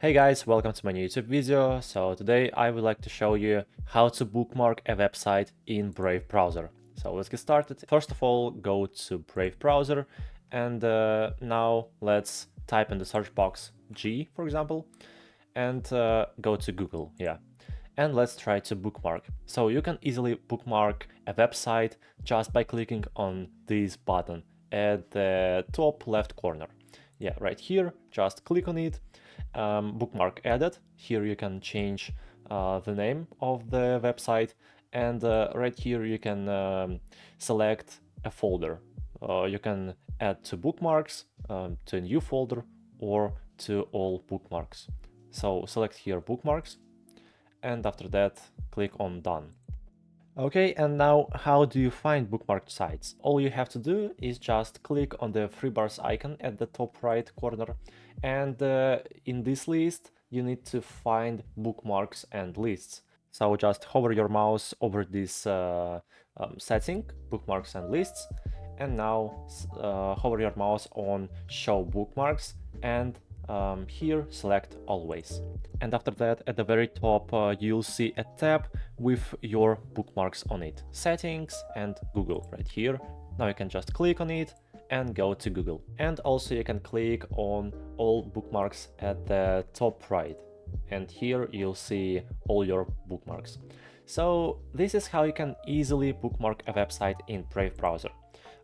Hey guys, welcome to my new YouTube video. So today I would like to show you how to bookmark a website in Brave browser. So let's get started. First of all, go to Brave browser and now let's type in the search box G, for example, and go to Google, and let's try to bookmark. So you can easily bookmark a website just by clicking on this button at the top left corner. Yeah, right here, just click on it. Bookmark added. Here you can change the name of the website, and right here you can select a folder. You can add to bookmarks, to a new folder, or to all bookmarks. So select here bookmarks, and after that click on done. Okay, and now how do you find bookmarked sites? All you have to do is just click on the three bars icon at the top right corner, and in this list you need to find bookmarks and lists. So just hover your mouse over this setting, bookmarks and lists, and now hover your mouse on show bookmarks, and here select always. And after that, at the very top, you'll see a tab with your bookmarks on it. Settings and Google right here. Now you can just click on it and go to Google. And also you can click on all bookmarks at the top right. And here you'll see all your bookmarks. So this is how you can easily bookmark a website in Brave browser.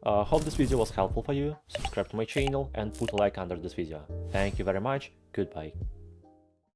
Hope this video was helpful for you. Subscribe to my channel and put a like under this video. Thank you very much. Goodbye.